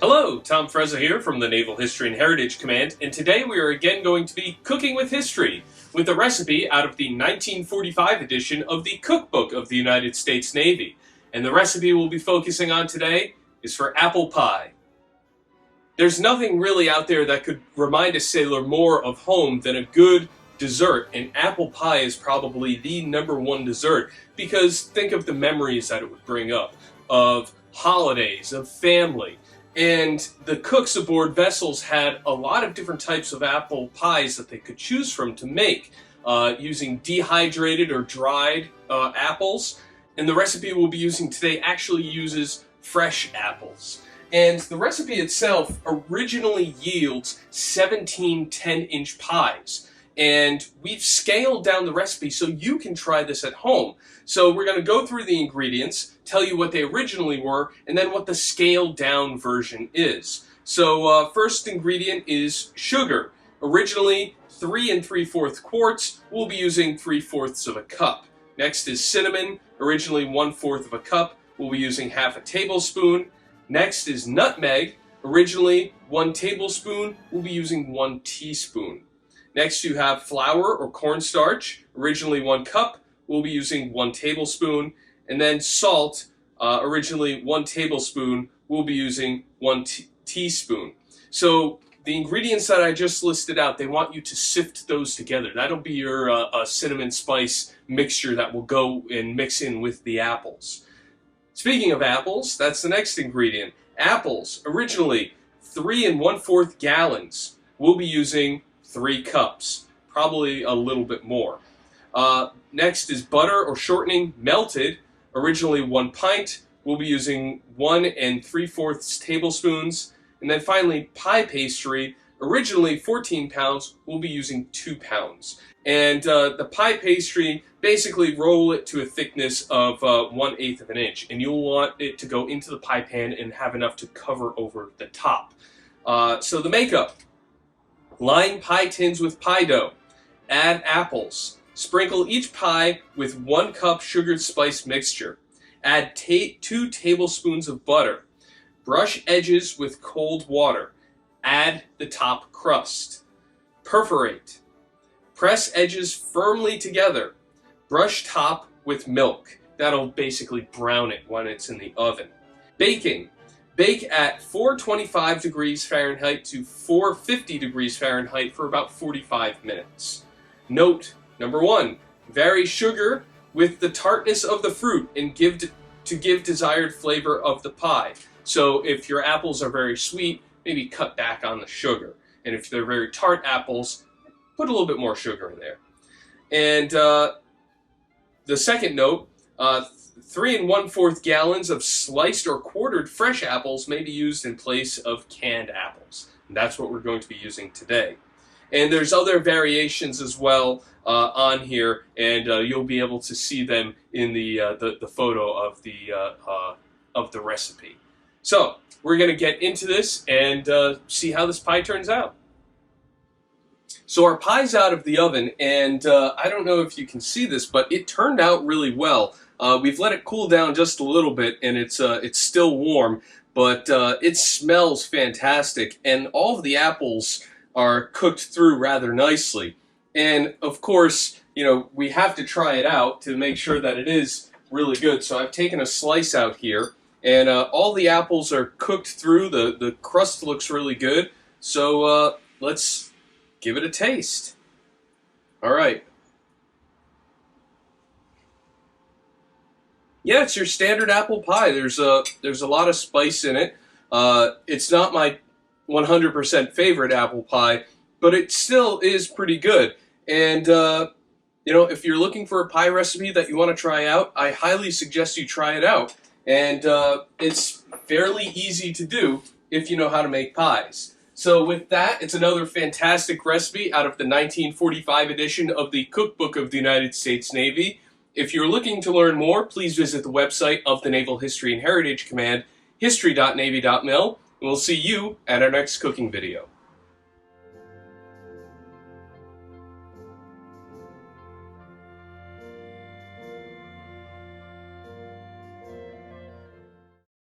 Hello, Tom Frezza here from the Naval History and Heritage Command, and today we are again going to be cooking with history, with a recipe out of the 1945 edition of the Cookbook of the United States Navy. And the recipe we'll be focusing on today is for apple pie. There's nothing really out there that could remind a sailor more of home than a good dessert, and apple pie is probably the #1 dessert, because think of the memories that it would bring up, of holidays, of family. And the cooks aboard vessels had a lot of different types of apple pies that they could choose from to make, using dehydrated or dried apples. And the recipe we'll be using today actually uses fresh apples. And the recipe itself originally yields 17 10-inch pies. And we've scaled down the recipe so you can try this at home. So we're going to go through the ingredients, tell you what they originally were, and then what the scaled down version is. So first ingredient is sugar. Originally 3 3/4 quarts, we'll be using 3/4 of a cup. Next is cinnamon, originally 1/4 of a cup, we'll be using 1/2 tablespoon. Next is nutmeg, originally 1 tablespoon, we'll be using 1 teaspoon. Next you have flour or cornstarch, originally 1 cup, we'll be using 1 tablespoon. And then salt, originally 1 tablespoon, we'll be using 1 teaspoon. So the ingredients that I just listed out, they want you to sift those together. That'll be your cinnamon spice mixture that will go and mix in with the apples. Speaking of apples, that's the next ingredient. Apples, originally 3 1/4 gallons, we'll be using 3 cups, probably a little bit more. Next is butter or shortening, melted, originally 1 pint, we'll be using 1 3/4 tablespoons. And then finally, pie pastry, originally 14 pounds, we'll be using 2 pounds. And the pie pastry, basically roll it to a thickness of 1/8 of an inch. And you'll want it to go into the pie pan and have enough to cover over the top. So the makeup: line pie tins with pie dough. Add apples. Sprinkle each pie with 1 cup sugared spice mixture. Add 2 tablespoons of butter. Brush edges with cold water. Add the top crust. Perforate. Press edges firmly together. Brush top with milk. That'll basically brown it when it's in the oven. Baking. Bake at 425 degrees Fahrenheit to 450 degrees Fahrenheit for about 45 minutes. Note, number 1, vary sugar with the tartness of the fruit and give desired flavor of the pie. So if your apples are very sweet, maybe cut back on the sugar. And if they're very tart apples, put a little bit more sugar in there. And the second note, 3 1/4 gallons of sliced or quartered fresh apples may be used in place of canned apples. And that's what we're going to be using today. And there's other variations as well on here, and you'll be able to see them in the photo of the recipe. So we're going to get into this and see how this pie turns out. So our pie's out of the oven, and I don't know if you can see this, but it turned out really well. We've let it cool down just a little bit, and it's still warm, but it smells fantastic, and all of the apples are cooked through rather nicely. And of course, you know, we have to try it out to make sure that it is really good. So I've taken a slice out here, and all the apples are cooked through. The crust looks really good. So let's give it a taste. All right. Yeah, it's your standard apple pie. There's a lot of spice in it. It's not my 100% favorite apple pie, but it still is pretty good. And you know, if you're looking for a pie recipe that you want to try out, I highly suggest you try it out. And it's fairly easy to do if you know how to make pies. So with that, it's another fantastic recipe out of the 1945 edition of the Cookbook of the United States Navy. If you're looking to learn more, please visit the website of the Naval History and Heritage Command, history.navy.mil, and we'll see you at our next cooking video.